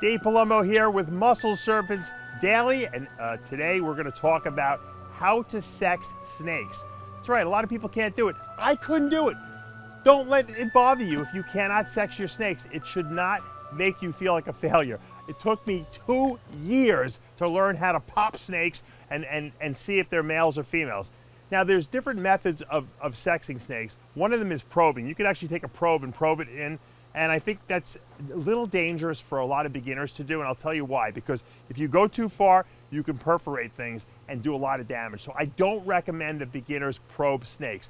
Dave Palumbo here with Muscle Serpents Daily, and today we're going to talk about how to sex snakes. That's right, a lot of people can't do it. I couldn't do it. Don't let it bother you if you cannot sex your snakes. It should not make you feel like a failure. It took me 2 years to learn how to pop snakes and see if they're males or females. Now, there's different methods of sexing snakes. One of them is probing. You can actually take a probe and probe it in, and I think that's a little dangerous for a lot of beginners to do, and I'll tell you why. Because if you go too far, you can perforate things and do a lot of damage. So I don't recommend that beginners probe snakes.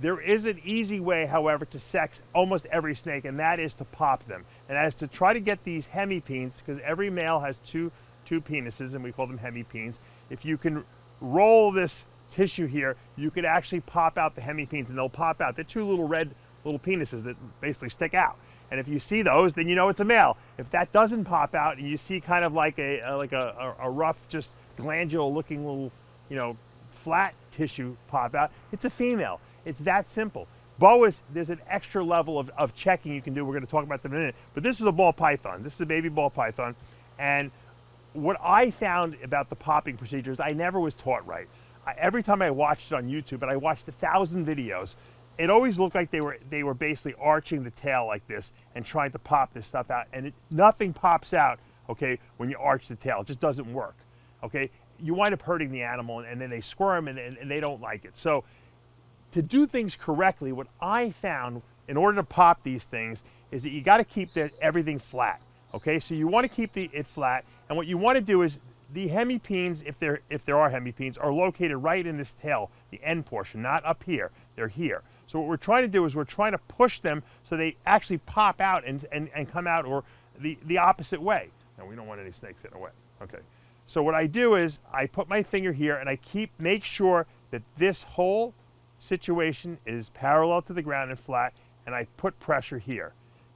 There is an easy way, however, to sex almost every snake, and that is to pop them. And that is to try to get these hemipenes, because every male has two penises, and we call them hemipenes. If you can roll this tissue here, you could actually pop out the hemipenes, and they'll pop out. They're two little red little penises that basically stick out. And if you see those, then you know it's a male. If that doesn't pop out, and you see kind of like a rough, just glandular-looking little, flat tissue pop out, it's a female. It's that simple. Boas, there's an extra level of checking you can do. We're going to talk about that in a minute. But this is a ball python. This is a baby ball python. And what I found about the popping procedures, I never was taught right. Every time I watched it on YouTube, and I watched 1,000 videos, it always looked like they were basically arching the tail like this and trying to pop this stuff out. And nothing pops out, okay, when you arch the tail. It just doesn't work, okay? You wind up hurting the animal, and then they squirm, and they don't like it. So to do things correctly, what I found in order to pop these things is that you got to keep everything flat, okay? So you want to keep it flat, and what you want to do is the hemipenes, if there are hemipenes, are located right in this tail, the end portion, not up here. They're here. So what we're trying to do is we're trying to push them so they actually pop out and come out, or the opposite way. Now, we don't want any snakes getting away. Okay. So what I do is I put my finger here, and I make sure that this whole situation is parallel to the ground and flat, and I put pressure here.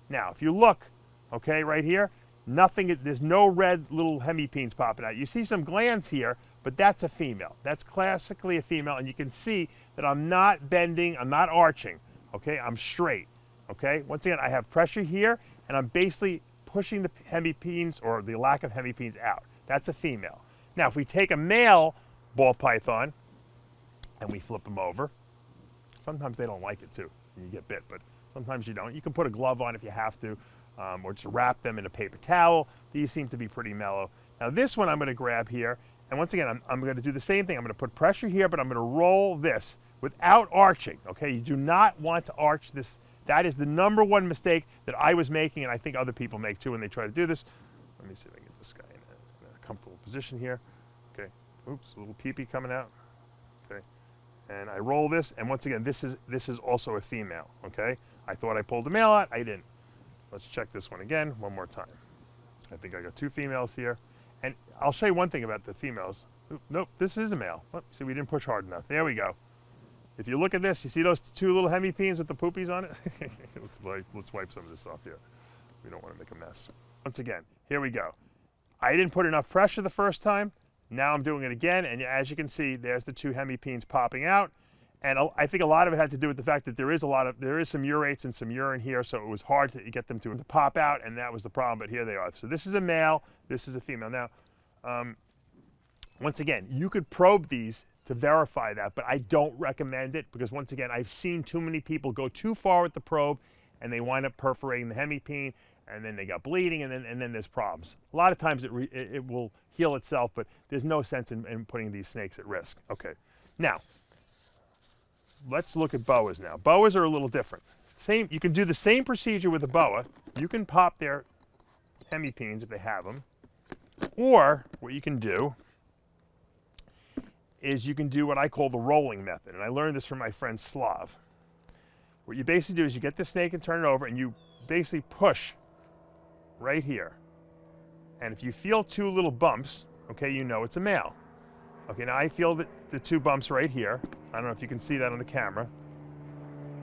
Now, if you look, okay, right here, there's no red little hemipenes popping out. You see some glands here, but that's a female. That's classically a female, and you can see that I'm not bending, I'm not arching, okay? I'm straight, okay? Once again, I have pressure here, and I'm basically pushing the hemipenes, or the lack of hemipenes, out. That's a female. Now, if we take a male ball python and we flip them over, sometimes they don't like it too, and you get bit, but sometimes you don't. You can put a glove on if you have to, or just wrap them in a paper towel. These seem to be pretty mellow. Now this one I'm going to grab here, and once again, I'm going to do the same thing. I'm going to put pressure here, but I'm going to roll this without arching, okay? You do not want to arch this. That is the #1 mistake that I was making, and I think other people make too when they try to do this. Let me see if I can get this guy in a comfortable position here. Okay, oops, a little pee-pee coming out. Okay. And I roll this, and once again, this is also a female, okay? I thought I pulled the male out, I didn't. Let's check this one again, one more time. I think I got 2 females here. And I'll show you one thing about the females. Oop, nope, this is a male. Oh, see, we didn't push hard enough. There we go. If you look at this, you see those 2 little hemipenes with the poopies on it? Let's wipe some of this off here. We don't want to make a mess. Once again, here we go. I didn't put enough pressure the first time. Now I'm doing it again, and as you can see, there's the 2 hemipenes popping out. And I think a lot of it had to do with the fact that there is some urates and some urine here, so it was hard to get them to pop out, and that was the problem, but here they are. So this is a male, this is a female. Now, once again, you could probe these to verify that, but I don't recommend it, because once again, I've seen too many people go too far with the probe, and they wind up perforating the hemipene, and then they got bleeding, and then there's problems. A lot of times it will heal itself, but there's no sense in putting these snakes at risk. Okay, now, let's look at boas now. Boas are a little different. You can do the same procedure with a boa. You can pop their hemipenes if they have them, or what you can do is you can do what I call the rolling method, and I learned this from my friend Slav. What you basically do is you get the snake and turn it over, and you basically push right here. And if you feel 2 little bumps, okay, you know it's a male. Okay, now I feel the 2 bumps right here. I don't know if you can see that on the camera,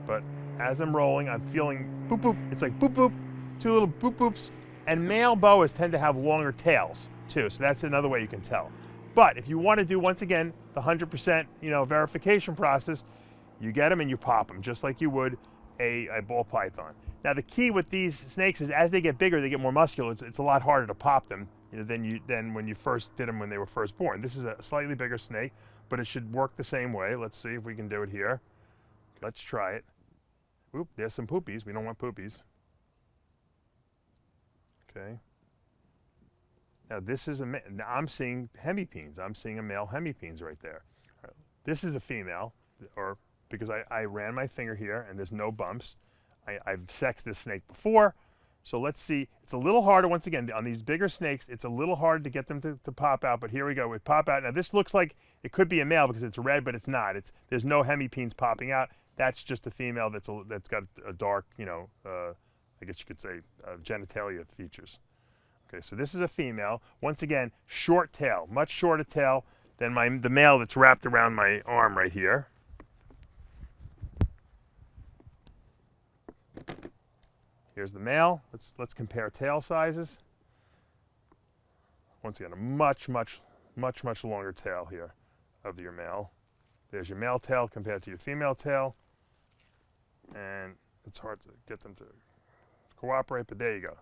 but as I'm rolling, I'm feeling boop, boop. It's like boop, boop, 2 little boop, boops. And male boas tend to have longer tails too, so that's another way you can tell. But if you want to do, once again, the 100% verification process, you get them and you pop them, just like you would a ball python. Now the key with these snakes is as they get bigger, they get more muscular. It's a lot harder to pop them, you know, than when you first did them when they were first born. This is a slightly bigger snake, but it should work the same way. Let's see if we can do it here. Let's try it. Oop, there's some poopies. We don't want poopies. Okay. Now this is now I'm seeing hemipenes. I'm seeing a male hemipenes right there. Right. This is a female, or because I ran my finger here and there's no bumps. I've sexed this snake before, so let's see. It's a little harder, once again, on these bigger snakes, it's a little hard to get them to pop out, but here we go, we pop out. Now this looks like it could be a male because it's red, but it's not. There's no hemipenes popping out. That's just a female that's got a dark, you know, I guess you could say genitalia features. Okay, so this is a female. Once again, short tail, much shorter tail than the male that's wrapped around my arm right here. Here's the male. Let's compare tail sizes. Once again, a much longer tail here of your male. There's your male tail compared to your female tail. And it's hard to get them to cooperate, but there you go.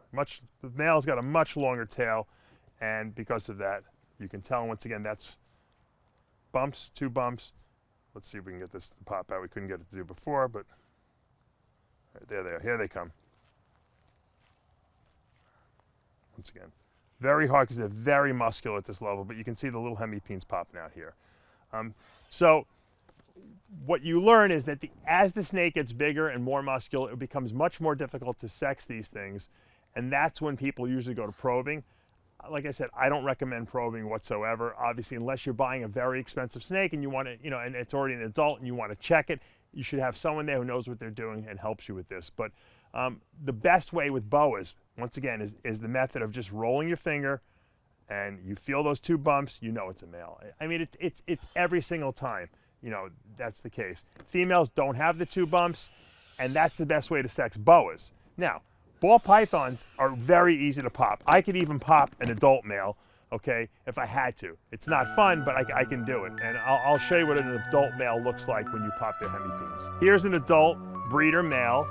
The male's got a much longer tail, and because of that, you can tell, once again, that's bumps, 2 bumps. Let's see if we can get this to pop out. We couldn't get it to do before, but right, there they are. Here they come. Once again, very hard because they're very muscular at this level, but you can see the little hemipenes popping out here. So what you learn is that as the snake gets bigger and more muscular, it becomes much more difficult to sex these things, and that's when people usually go to probing. Like I said, I don't recommend probing whatsoever, obviously, unless you're buying a very expensive snake and you want to, you know, and it's already an adult and you want to check it. You should have someone there who knows what they're doing and helps you with this. But the best way with boas, once again, is the method of just rolling your finger, and you feel those 2 bumps, you know it's a male. I mean, it's every single time, you know, that's the case. Females don't have the 2 bumps, and that's the best way to sex boas. Now, ball pythons are very easy to pop. I could even pop an adult male, okay, if I had to. It's not fun, but I can do it. And I'll show you what an adult male looks like when you pop their hemipenes. Here's an adult breeder male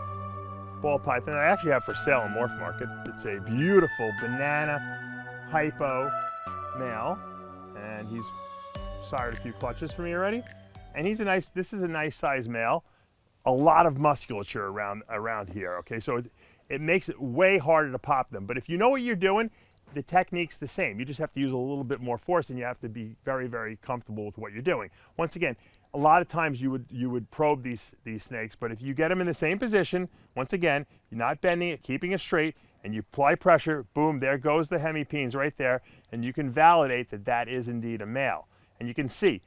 ball python I actually have for sale in Morph Market. It's a beautiful banana hypo male, and he's sired a few clutches for me already. And this is a nice size male. A lot of musculature around here, okay? So it makes it way harder to pop them. But if you know what you're doing, the technique's the same. You just have to use a little bit more force, and you have to be very, very comfortable with what you're doing. Once again, a lot of times you would probe these snakes, but if you get them in the same position, once again, you're not bending it, keeping it straight, and you apply pressure, boom, there goes the hemipenes right there, and you can validate that that is indeed a male. And you can see,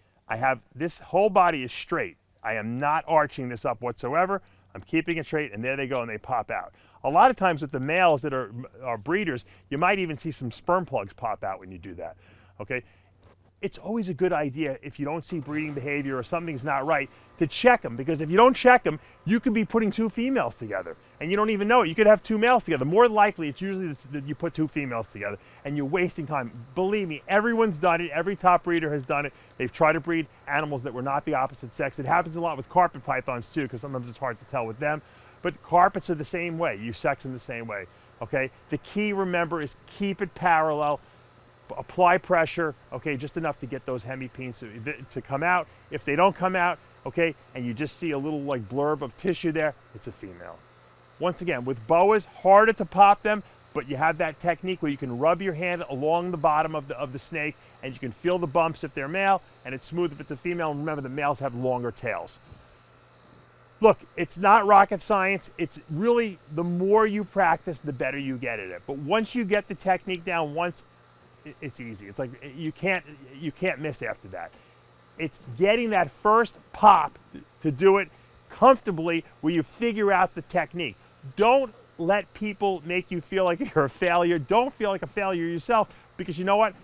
this whole body is straight. I am not arching this up whatsoever. I'm keeping it straight, and there they go, and they pop out. A lot of times with the males that are breeders, you might even see some sperm plugs pop out when you do that, okay? It's always a good idea, if you don't see breeding behavior or something's not right, to check them, because if you don't check them, you could be putting 2 females together, and you don't even know it. You could have 2 males together. More likely, it's usually that you put 2 females together, and you're wasting time. Believe me, everyone's done it. Every top breeder has done it. They've tried to breed animals that were not the opposite sex. It happens a lot with carpet pythons, too, because sometimes it's hard to tell with them. But carpets are the same way. You sex them the same way, okay? The key, remember, is keep it parallel. Apply pressure, okay, just enough to get those hemipenes to come out. If they don't come out, okay, and you just see a little like blurb of tissue there, it's a female. Once again, with boas, harder to pop them, but you have that technique where you can rub your hand along the bottom of the snake, and you can feel the bumps if they're male, and it's smooth if it's a female. And remember, the males have longer tails. Look, it's not rocket science. It's really, the more you practice, the better you get at it. But once you get the technique down once, it's easy. It's like you can't miss after that. It's getting that first pop to do it comfortably where you figure out the technique. Don't let people make you feel like you're a failure. Don't feel like a failure yourself, because you know what?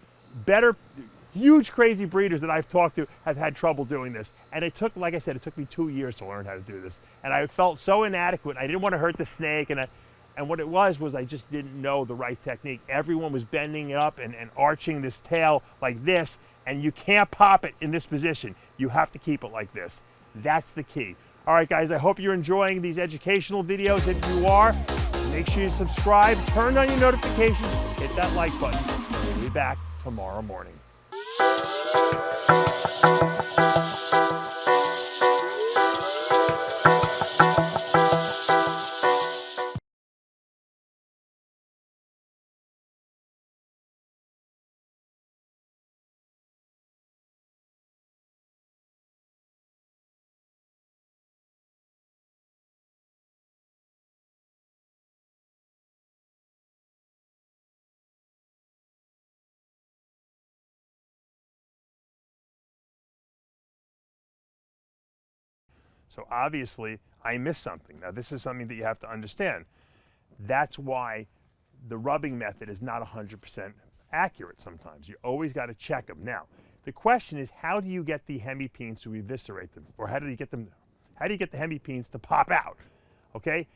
Huge crazy breeders that I've talked to have had trouble doing this. And it took, like I said, it took me 2 years to learn how to do this. And I felt so inadequate. I didn't want to hurt the snake, and what it was I just didn't know the right technique. Everyone was bending it up and arching this tail like this, and you can't pop it in this position. You have to keep it like this. That's the key. All right, guys, I hope you're enjoying these educational videos. If you are, make sure you subscribe, turn on your notifications, hit that like button. We'll be back tomorrow morning. So obviously, I missed something. Now, this is something that you have to understand. That's why the rubbing method is not 100% accurate sometimes. You always got to check them. Now, the question is, how do you get the hemipenes to eviscerate them? Or how do you get the hemipenes to pop out? Okay?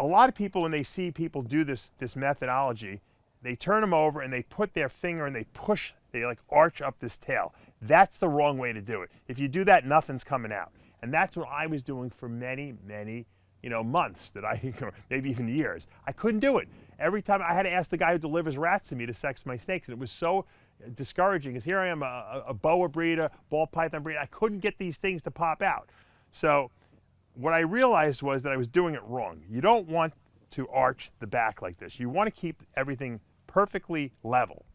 A lot of people, when they see people do this methodology, they turn them over and they put their finger and they push, they like arch up this tail. That's the wrong way to do it. If you do that, nothing's coming out. And that's what I was doing for many, many, months, or maybe even years. I couldn't do it. Every time I had to ask the guy who delivers rats to me to sex my snakes, and it was so discouraging, because here I am, a boa breeder, ball python breeder. I couldn't get these things to pop out. So what I realized was that I was doing it wrong. You don't want to arch the back like this. You want to keep everything perfectly level,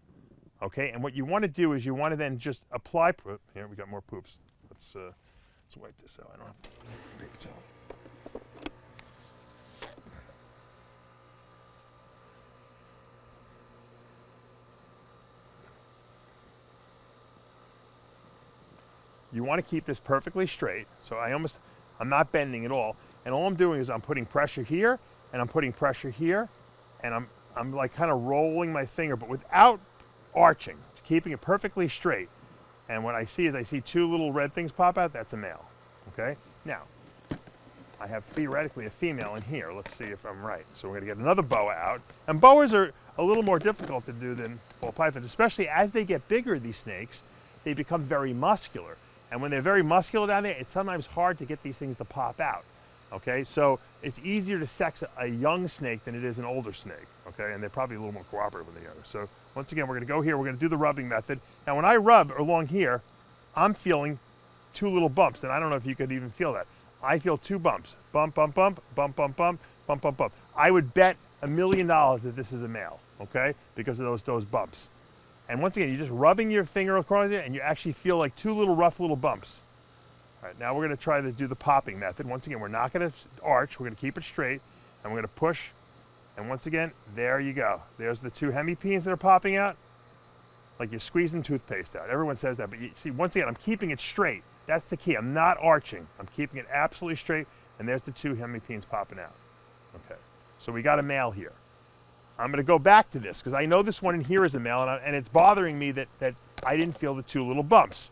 okay? And what you want to do is you want to then just apply, here we got more poops. Let's wipe this out. I don't have to paper towel. You want to keep this perfectly straight, so I'm not bending at all, and all I'm doing is I'm putting pressure here, and I'm putting pressure here, and I'm like kind of rolling my finger, but without arching, keeping it perfectly straight. And what I see is I see two little red things pop out. That's a male, okay? Now, I have theoretically a female in here. Let's see if I'm right. So we're gonna get another boa out. And boas are a little more difficult to do than ball pythons, especially as they get bigger, these snakes, they become very muscular. And when they're very muscular down there, it's sometimes hard to get these things to pop out, okay? So it's easier to sex a young snake than it is an older snake, okay? And they're probably a little more cooperative when they're younger. So once again, we're gonna go here, we're gonna do the rubbing method. Now when I rub along here, I'm feeling two little bumps, and I don't know if you could even feel that. I feel two bumps, bump, bump, bump, bump, bump, bump, bump, bump, bump. I would bet $1 million that this is a male, okay? Because of those bumps. And once again, you're just rubbing your finger across it, and you actually feel like two little rough little bumps. All right, now we're gonna try to do the popping method. Once again, we're not gonna arch, we're gonna keep it straight, and we're gonna push, and once again, there you go. There's the two hemipenes that are popping out, like you're squeezing toothpaste out. Everyone says that, but you see, once again, I'm keeping it straight. That's the key, I'm not arching. I'm keeping it absolutely straight, and there's the two hemipenes popping out. Okay, so we got a male here. I'm gonna go back to this, because I know this one in here is a male, and it's bothering me that I didn't feel the two little bumps.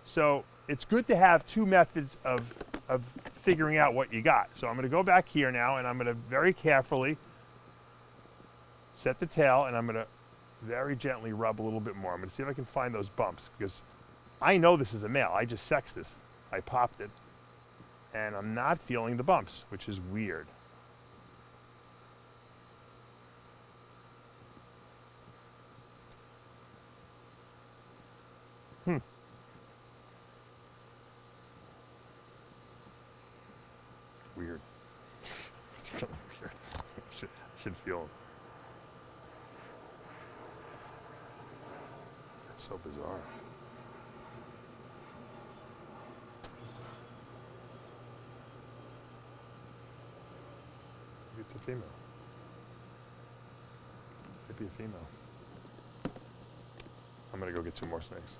So it's good to have two methods of figuring out what you got. So I'm gonna go back here now, and I'm gonna very carefully set the tail, and I'm gonna very gently rub a little bit more. I'm gonna see if I can find those bumps, because I know this is a male. I just sexed this. I popped it, and I'm not feeling the bumps, which is weird. Weird. It's really weird. I should feel them. That's so bizarre. Maybe it's a female. Maybe a female. I'm gonna go get two more snakes.